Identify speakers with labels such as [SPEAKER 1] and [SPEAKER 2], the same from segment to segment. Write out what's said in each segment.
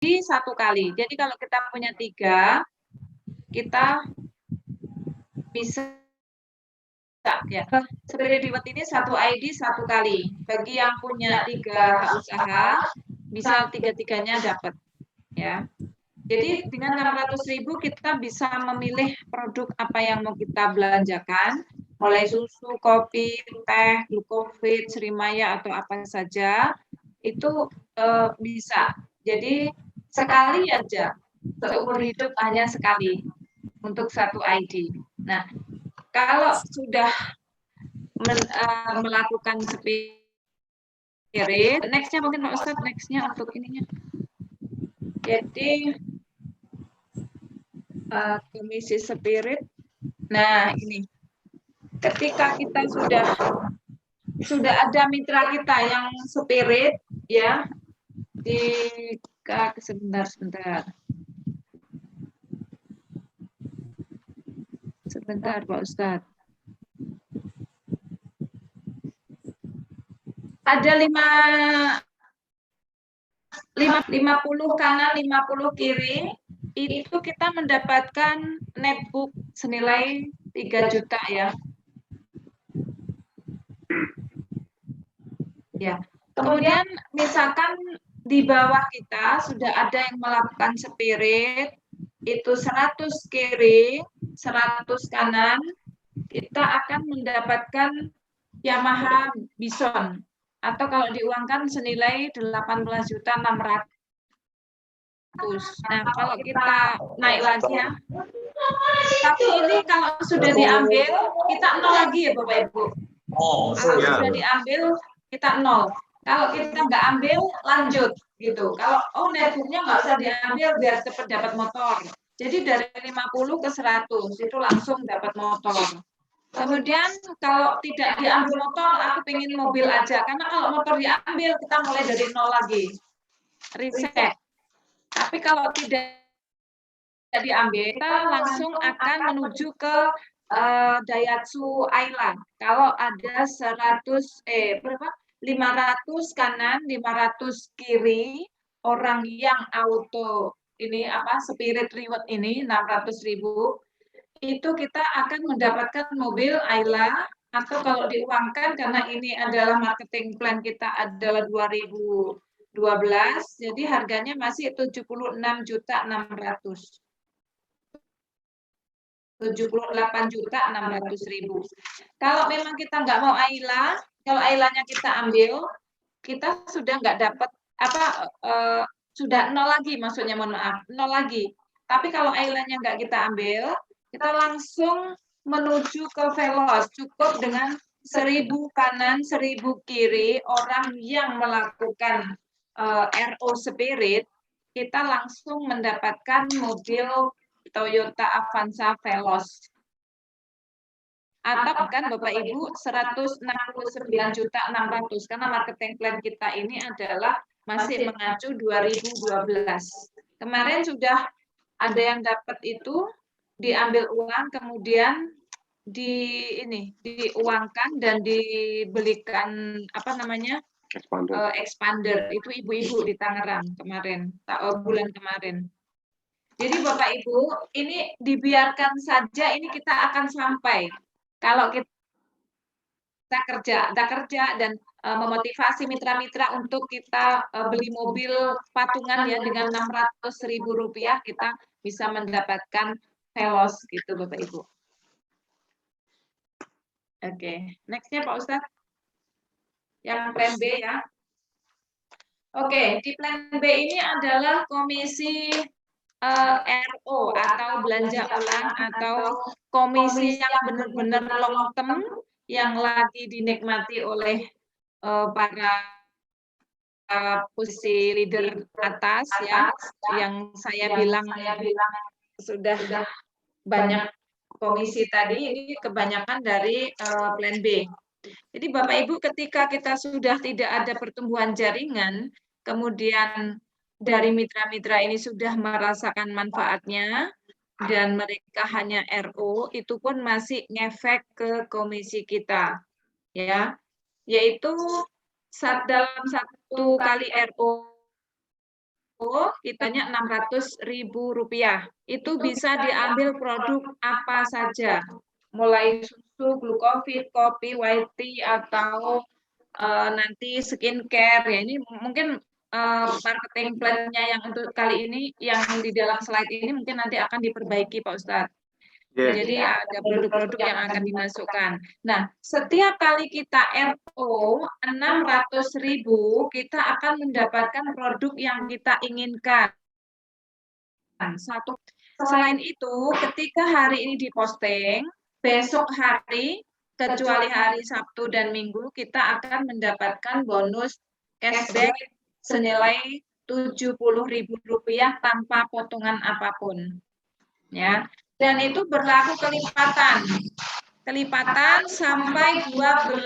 [SPEAKER 1] 1 kali. Jadi kalau kita punya 3, kita bisa ya. Spirit Reward ini 1 ID 1 kali. Bagi yang punya 3 hak usaha, bisa 3-tiganya dapat. Ya. Jadi dengan 600.000 kita bisa memilih produk apa yang mau kita belanjakan, mulai susu, kopi, teh, Glucofit, Srimaya atau apa saja, itu bisa. Jadi sekali aja, seumur hidup hanya sekali untuk 1 ID. Nah, kalau sudah melakukan spirit, next-nya mungkin Pak Ustadz, next-nya untuk ininya. Jadi komisi spirit. Nah, ini ketika kita sudah ada mitra kita yang spirit ya, sebentar Pak Ustadz. Ada 50 kanan, 50 kiri, itu kita mendapatkan netbook senilai 3 juta ya. Ya. Kemudian misalkan di bawah kita sudah ada yang melakukan spirit, itu 100 kiri, 100 kanan, kita akan mendapatkan Yamaha Bison, atau kalau diuangkan senilai 18.600.000. Nah, kalau kita naik lagi ya. Tapi ini kalau sudah diambil, kita 0 lagi ya Bapak Ibu. Kalau sudah diambil, kita 0. Kalau kita nggak ambil, lanjut gitu. Kalau netbooknya nggak usah diambil biar cepat dapat motor. Jadi dari 50 ke 100 itu langsung dapat motor. Kemudian kalau tidak diambil motor, aku pengen mobil aja. Karena kalau motor diambil, kita mulai dari 0 lagi. Reset. Tapi kalau tidak diambil, kita langsung akan menuju ke Daihatsu Ayla. Kalau ada 500 kanan, 500 kiri, orang yang auto ini Spirit Reward ini 600.000, itu kita akan mendapatkan mobil Ayla, atau kalau diuangkan karena ini adalah marketing plan kita adalah 2012, jadi harganya masih 76.600.000. 78.600.000. Kalau memang kita nggak mau Ayla, kalau Aylanya kita ambil, kita sudah nggak dapat sudah 0 lagi, maksudnya mohon maaf, 0 lagi. Tapi kalau Aylanya nggak kita ambil, kita langsung menuju ke Veloz, cukup dengan 1.000 kanan, 1.000 kiri, orang yang melakukan RO Spirit, kita langsung mendapatkan mobil Toyota Avanza Veloz. Atau kan Bapak Ibu 169.600.000, karena marketing plan kita ini adalah masih mengacu 2012. Kemarin sudah ada yang dapat itu, diambil uang, kemudian diuangkan dan dibelikan expander. Itu ibu-ibu di Tangerang kemarin, bulan kemarin. Jadi Bapak Ibu, ini dibiarkan saja, ini kita akan sampai. Kalau kita kerja dan memotivasi mitra-mitra untuk kita beli mobil patungan ya, dengan Rp600.000 kita bisa mendapatkan Veloz gitu Bapak Ibu. Oke, next-nya Pak Ustadz. Yang plan B ya. Oke, di plan B ini adalah komisi RO atau belanja ulang, atau komisi yang benar-benar long term yang lagi dinikmati oleh para posisi leader atas ya, yang saya bilang sudah banyak komisi tadi, ini kebanyakan dari plan B. Jadi Bapak Ibu, ketika kita sudah tidak ada pertumbuhan jaringan, kemudian dari mitra-mitra ini sudah merasakan manfaatnya, dan mereka hanya RO, itu pun masih ngefek ke komisi kita, ya, yaitu dalam 1 kali RO kitanya Rp600.000. Itu bisa diambil produk apa saja, mulai susu, glukovid, kopi, white tea, atau nanti skincare. Ya, ini mungkin marketing plan-nya yang untuk kali ini, yang di dalam slide ini mungkin nanti akan diperbaiki Pak Ustadz. Jadi ada produk-produk yang akan dimasukkan. Nah, setiap kali kita RO 600.000, kita akan mendapatkan produk yang kita inginkan. Satu. Selain itu, ketika hari ini diposting, besok hari, kecuali hari Sabtu dan Minggu, kita akan mendapatkan bonus cashback senilai Rp70.000 tanpa potongan apapun. Ya. Dan itu berlaku kelipatan sampai 12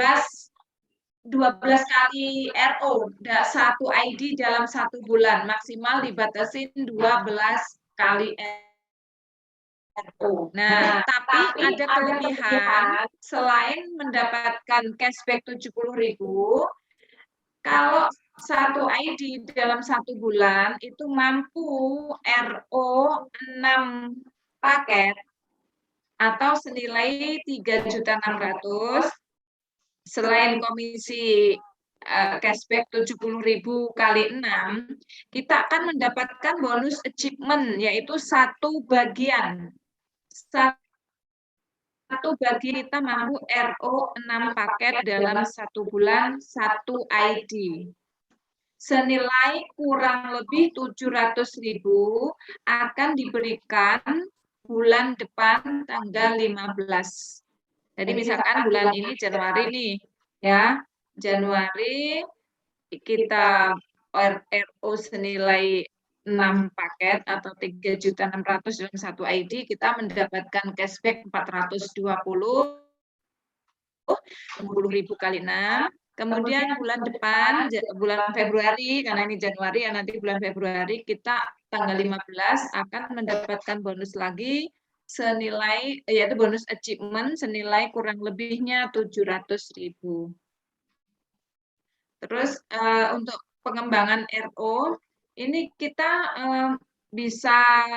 [SPEAKER 1] kali RO, satu ID dalam 1 bulan, maksimal dibatasin 12 kali RO. Nah, tapi ada kelebihan, selain mendapatkan cashback 70.000, kalau satu ID dalam 1 bulan itu mampu RO 6 paket atau senilai 3.600.000. Selain komisi cashback 70.000 kali 6, kita akan mendapatkan bonus achievement, yaitu satu bagian kita mampu RO 6 paket dalam 1 bulan, 1 ID. Senilai kurang lebih 700.000 akan diberikan bulan depan tanggal 15. Jadi misalkan bulan ini Januari nih, ya, Januari kita RO senilai 6 paket atau 3.600.000 dalam 1 ID, kita mendapatkan cashback 420.000 kali 6. Kemudian bulan depan, bulan Februari, karena ini Januari, ya nanti bulan Februari kita tanggal 15 akan mendapatkan bonus lagi senilai, yaitu bonus achievement senilai kurang lebihnya 700.000. Terus untuk pengembangan RO, ini kita bisa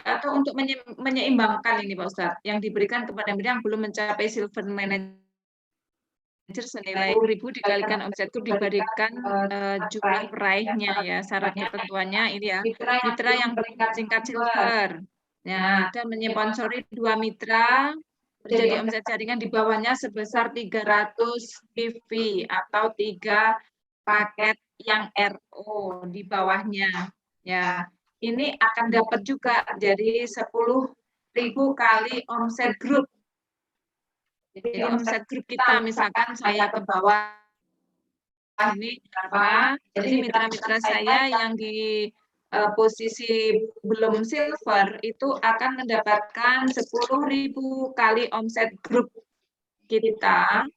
[SPEAKER 1] atau untuk menyeimbangkan ini Pak Ustadz, yang diberikan kepada mereka yang belum mencapai silver manager senilai 10.000 dikalikan omset group diberikan jumlah peraihnya, ya, syarat ketentuannya ini ya, mitra yang tingkat silver, ya, dan menyponsori 2 mitra terjadi omset jaringan di bawahnya sebesar 300 PV atau 3 paket yang RO di bawahnya, ya. Ini akan dapat juga jadi 10.000 kali omset grup. Jadi omset grup kita, misalkan saya ke bawah ini berapa, jadi mitra-mitra saya yang di posisi belum silver itu akan mendapatkan 10.000 kali omset grup kita,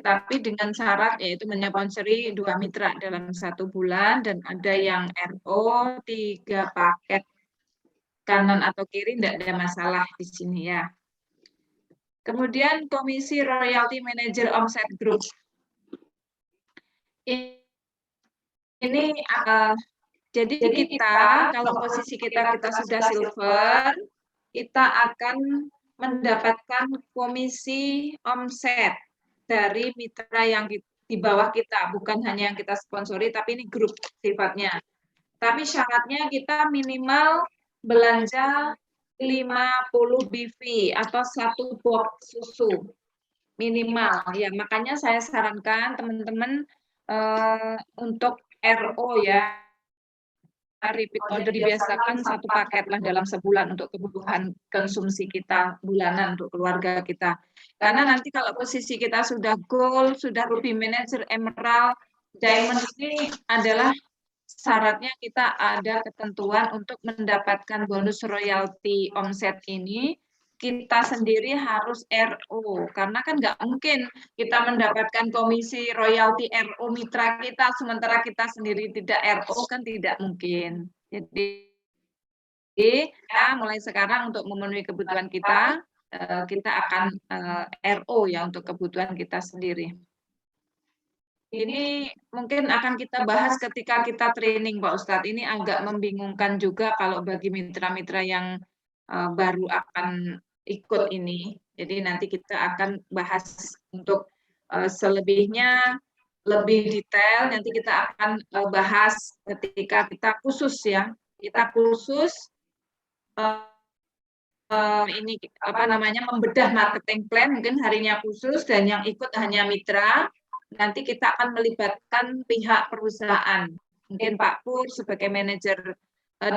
[SPEAKER 1] tapi dengan syarat yaitu menyponsori 2 mitra dalam 1 bulan, dan ada yang RO 3 paket kanan atau kiri, tidak ada masalah di sini, ya. Kemudian komisi royalty manager omset group. Ini jadi kita kalau posisi kita sudah silver, kita akan mendapatkan komisi omset dari mitra yang di bawah kita, bukan hanya yang kita sponsori, tapi ini grup sifatnya. Tapi syaratnya kita minimal belanja 50 BV atau 1 box susu minimal, ya. Makanya saya sarankan teman-teman untuk RO, ya, repeat order dibiasakan 1 paket lah dalam sebulan untuk kebutuhan konsumsi kita bulanan untuk keluarga kita. Karena nanti kalau posisi kita sudah gold, sudah ruby manager, emerald, diamond, ini adalah syaratnya kita ada ketentuan untuk mendapatkan bonus royalti omset ini, kita sendiri harus RO, karena kan nggak mungkin kita mendapatkan komisi royalti RO mitra kita, sementara kita sendiri tidak RO, kan tidak mungkin. Jadi ya, mulai sekarang untuk memenuhi kebutuhan kita, kita akan RO, ya, untuk kebutuhan kita sendiri. Ini mungkin akan kita bahas ketika kita training, Pak Ustadz. Ini agak membingungkan juga kalau bagi mitra-mitra yang baru akan ikut ini. Jadi nanti kita akan bahas untuk selebihnya lebih detail. Nanti kita akan bahas ketika kita khusus ya. Kita khusus ini apa namanya membedah marketing plan, mungkin harinya khusus dan yang ikut hanya mitra. Nanti kita akan melibatkan pihak perusahaan, mungkin Pak Pur sebagai manajer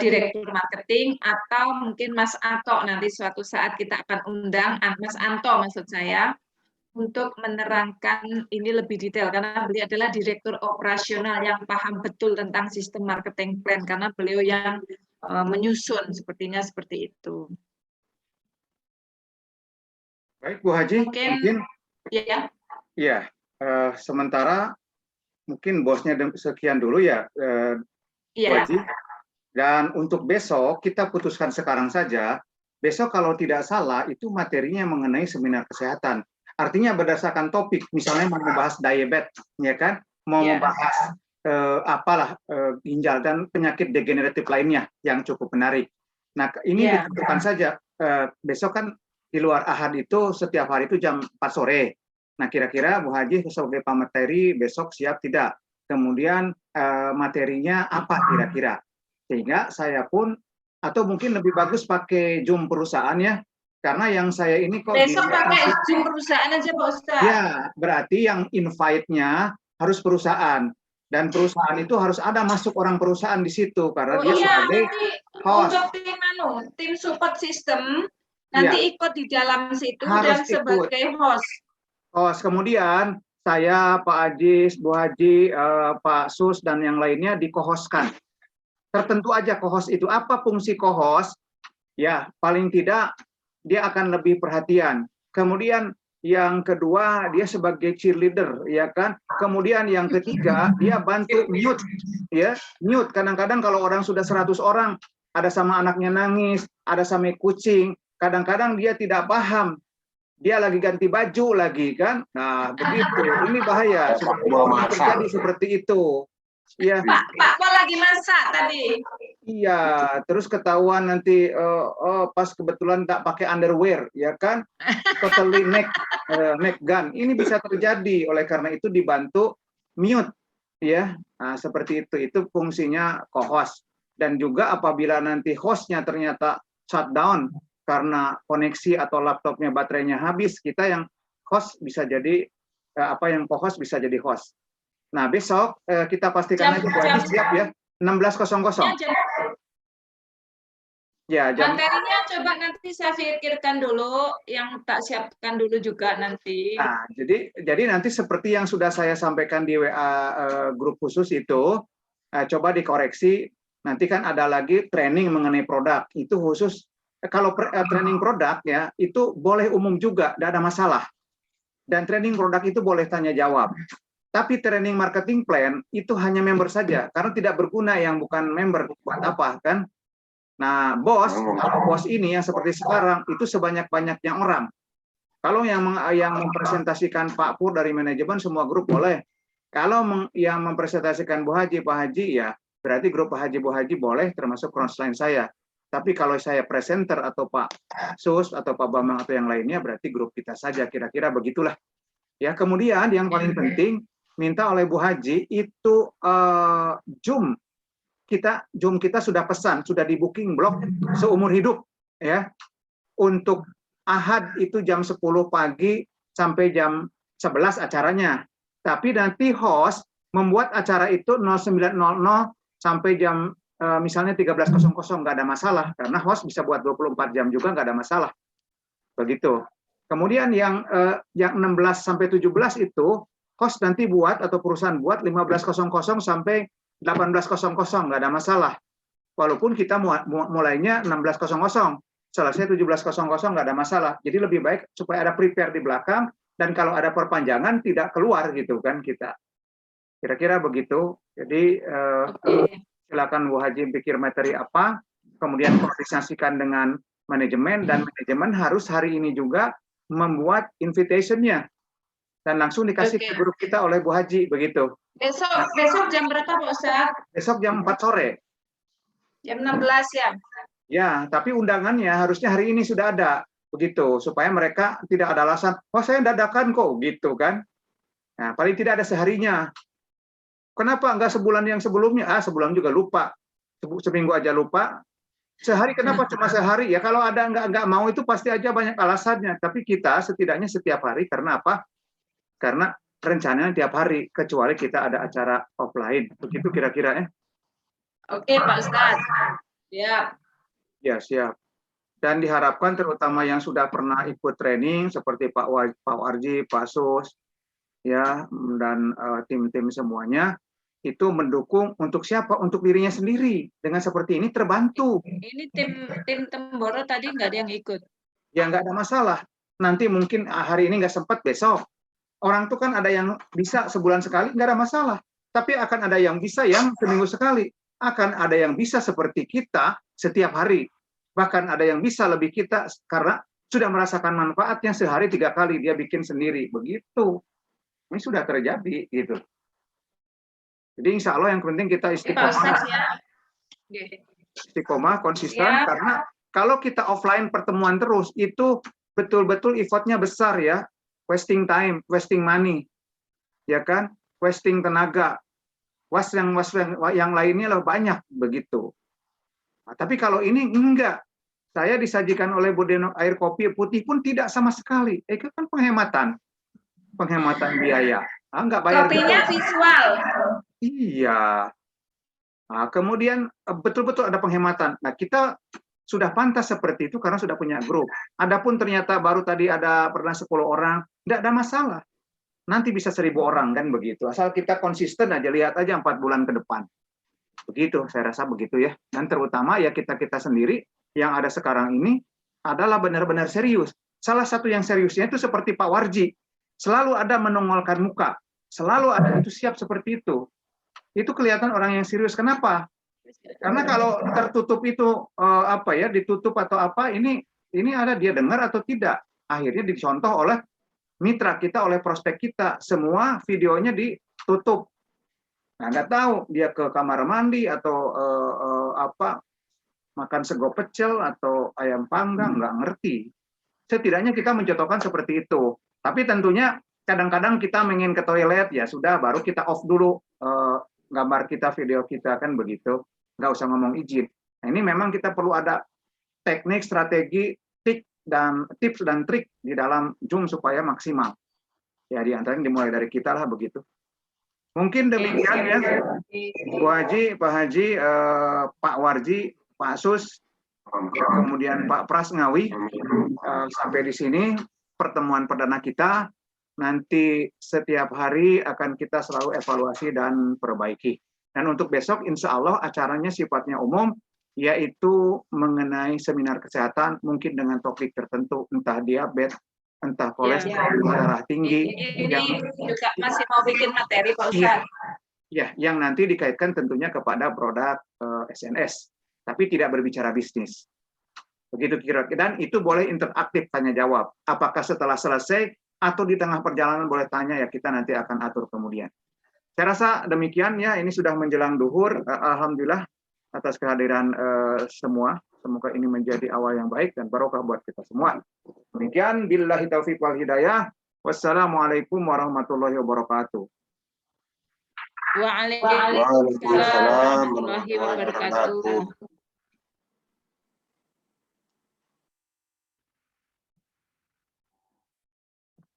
[SPEAKER 1] direktur marketing, atau mungkin Mas Anto nanti suatu saat kita akan undang, Mas Anto maksud saya, untuk menerangkan ini lebih detail, karena beliau adalah direktur operasional yang paham betul tentang sistem marketing plan, karena beliau yang menyusun, sepertinya seperti itu.
[SPEAKER 2] Baik, Bu Haji, mungkin
[SPEAKER 1] ya.
[SPEAKER 2] Iya, sementara mungkin bosnya sekian dulu ya, Bu Haji. Dan untuk besok kita putuskan sekarang saja. Besok kalau tidak salah itu materinya mengenai seminar kesehatan. Artinya berdasarkan topik, misalnya mau membahas diabetes, ya kan? Mau membahas ginjal dan penyakit degeneratif lainnya yang cukup menarik. Nah, ini ditentukan saja. Besok kan di luar Ahad itu setiap hari itu jam 4 sore. Nah, kira-kira Bu Haji sebagai pemateri besok siap tidak? Kemudian materinya apa kira-kira? Sehingga saya pun, atau mungkin lebih bagus pakai Zoom perusahaan ya, karena yang saya ini kok
[SPEAKER 1] besok pakai Zoom perusahaan aja Pak Ustadz.
[SPEAKER 2] Ya, berarti yang invite-nya harus perusahaan. Dan perusahaan itu harus ada masuk orang perusahaan di situ karena dia sebagai host.
[SPEAKER 1] Untuk tim support system nanti ikut di dalam situ harus dan sebagai host.
[SPEAKER 2] Kemudian saya, Pak Ajis, Bu Haji, Pak Sus dan yang lainnya di-co-hostkan. Tertentu aja co-host itu apa fungsi co-host? Ya, paling tidak dia akan lebih perhatian. Kemudian yang kedua dia sebagai cheerleader, ya kan. Kemudian yang ketiga dia bantu mute, ya mute. Kadang-kadang kalau orang sudah 100 orang, ada sama anaknya nangis, ada sama kucing, kadang-kadang dia tidak paham, dia lagi ganti baju lagi kan. Nah begitu, ini bahaya. Terjadi seperti itu. Ya.
[SPEAKER 1] Pak lagi masak tadi.
[SPEAKER 2] Iya, terus ketahuan nanti pas kebetulan tak pakai underwear, ya kan? Totally neck gun. Ini bisa terjadi, oleh karena itu dibantu mute, ya. Nah, seperti itu. Itu fungsinya co-host. Dan juga apabila nanti hostnya ternyata shutdown karena koneksi atau laptopnya baterainya habis, kita yang host bisa jadi yang co-host bisa jadi host. Nah, besok kita pastikan aja siap ya. 16.00. Ya,
[SPEAKER 1] materinya coba nanti saya pikirkan dulu, yang tak siapkan dulu juga nanti.
[SPEAKER 2] Nah, jadi nanti seperti yang sudah saya sampaikan di WA grup khusus itu, coba dikoreksi. Nanti kan ada lagi training mengenai produk. Itu khusus kalau training produk ya, itu boleh umum juga, tidak ada masalah. Dan training produk itu boleh tanya jawab. Tapi training marketing plan itu hanya member saja, karena tidak berguna yang bukan member, buat apa kan? Nah, bos ini yang seperti sekarang itu sebanyak-banyaknya orang. Kalau yang mempresentasikan Pak Pur dari manajemen semua grup boleh. Kalau yang mempresentasikan Bu Haji, Pak Haji ya berarti grup Pak Haji, Bu Haji boleh termasuk crossline saya. Tapi kalau saya presenter atau Pak Sus atau Pak Bambang atau yang lainnya berarti grup kita saja, kira-kira begitulah. Ya, kemudian yang paling penting minta oleh Bu Haji itu Zoom kita sudah pesan, sudah di booking blok seumur hidup ya. Untuk Ahad itu jam 10 pagi sampai jam 11 acaranya. Tapi nanti host membuat acara itu 09.00 sampai jam misalnya 13.00, nggak ada masalah karena host bisa buat 24 jam juga nggak ada masalah. Begitu. Kemudian yang 16 sampai 17 itu host nanti buat atau perusahaan buat 15.00 sampai 18.00, nggak ada masalah. Walaupun kita mulainya 16.00, selesai 17.00 nggak ada masalah. Jadi lebih baik supaya ada prepare di belakang dan kalau ada perpanjangan tidak keluar gitu kan kita. Kira-kira begitu. Jadi silakan Bu Haji pikir materi apa, kemudian koordinasikan dengan manajemen dan manajemen harus hari ini juga membuat invitation-nya. dan langsung dikasih ke grup kita oleh Bu Haji begitu.
[SPEAKER 1] Besok jam berapa Pak Ustaz?
[SPEAKER 2] Besok jam 4 sore.
[SPEAKER 1] Jam 16 ya.
[SPEAKER 2] Ya, tapi undangannya harusnya hari ini sudah ada begitu supaya mereka tidak ada alasan, "Wah, saya dadakan kok," gitu kan. Nah, paling tidak ada seharinya. Kenapa enggak sebulan yang sebelumnya? Sebulan juga lupa. Seminggu aja lupa. Sehari kenapa cuma sehari? Ya kalau ada enggak mau itu pasti aja banyak alasannya. Tapi kita setidaknya setiap hari karena apa? Karena rencananya tiap hari kecuali kita ada acara offline. Begitu kira-kira ya.
[SPEAKER 1] Oke, Pak Ustadz. Siap.
[SPEAKER 2] Ya, siap. Dan diharapkan terutama yang sudah pernah ikut training seperti Pak Warji, Pak Sus, ya, dan tim-tim semuanya itu mendukung untuk siapa? Untuk dirinya sendiri. Dengan seperti ini terbantu.
[SPEAKER 1] Ini tim Temboro tadi nggak ada yang ikut.
[SPEAKER 2] Ya nggak ada masalah. Nanti mungkin hari ini nggak sempat, besok. Orang tuh kan ada yang bisa sebulan sekali, nggak ada masalah. Tapi akan ada yang bisa yang seminggu sekali. Akan ada yang bisa seperti kita setiap hari. Bahkan ada yang bisa lebih kita karena sudah merasakan manfaatnya sehari 3 kali dia bikin sendiri. Begitu. Ini sudah terjadi gitu. Jadi insya Allah yang penting kita istiqomah. Istiqomah, konsisten, karena kalau kita offline pertemuan terus, itu betul-betul effortnya besar ya. Wasting time, wasting money. Ya kan? Wasting tenaga. Yang lainnya lah banyak begitu. Nah, tapi kalau ini enggak. Saya disajikan oleh Bu Deno air kopi putih pun tidak sama sekali. Itu kan penghematan biaya. Enggak bayar.
[SPEAKER 1] Kopinya visual.
[SPEAKER 2] Iya. Nah, kemudian betul-betul ada penghematan. Nah, kita sudah pantas seperti itu karena sudah punya grup. Adapun ternyata baru tadi pernah 10 orang, tidak ada masalah. Nanti bisa 1000 orang kan begitu. Asal kita konsisten aja, lihat aja 4 bulan ke depan. Begitu, saya rasa begitu ya. Dan terutama ya kita sendiri yang ada sekarang ini adalah benar-benar serius. Salah satu yang seriusnya itu seperti Pak Warji. Selalu ada menongolkan muka. Selalu ada itu siap seperti itu. Itu kelihatan orang yang serius. Kenapa? Karena kalau tertutup itu ditutup atau apa, ini ada dia dengar atau tidak. Akhirnya dicontoh oleh mitra kita, oleh prospek kita. Semua videonya ditutup. Nah, nggak tahu dia ke kamar mandi atau makan sego pecel atau ayam panggang, nggak ngerti. Setidaknya kita mencontohkan seperti itu. Tapi tentunya kadang-kadang kita ingin ke toilet, ya sudah, baru kita off dulu gambar kita, video kita, kan begitu. Nggak usah ngomong izin. Nah, ini memang kita perlu ada teknik, strategi, tips dan trik di dalam Zoom supaya maksimal. Ya, di antaranya dimulai dari kita lah begitu. Mungkin demikian ya, Bu Haji, Pak Haji, Pak Warji, Pak Sus, kemudian Pak Pras Ngawi. Sampai di sini pertemuan perdana kita. Nanti setiap hari akan kita selalu evaluasi dan perbaiki. Dan untuk besok, insya Allah acaranya sifatnya umum, yaitu mengenai seminar kesehatan, mungkin dengan topik tertentu, entah diabetes, entah kolesterol, darah tinggi.
[SPEAKER 1] Ini juga masih mau bikin materi, Pak Ustadz.
[SPEAKER 2] Ya, yang nanti dikaitkan tentunya kepada produk SNS, tapi tidak berbicara bisnis. Begitu kira-kira, dan itu boleh interaktif tanya jawab. Apakah setelah selesai atau di tengah perjalanan boleh tanya, ya kita nanti akan atur kemudian. Saya rasa demikian ya, ini sudah menjelang duhur. Alhamdulillah atas kehadiran semua. Semoga ini menjadi awal yang baik dan barokah buat kita semua. Demikian, billahi taufiq wal hidayah. Wassalamualaikum warahmatullahi wabarakatuh.
[SPEAKER 1] Waalaikumsalam warahmatullahi wabarakatuh.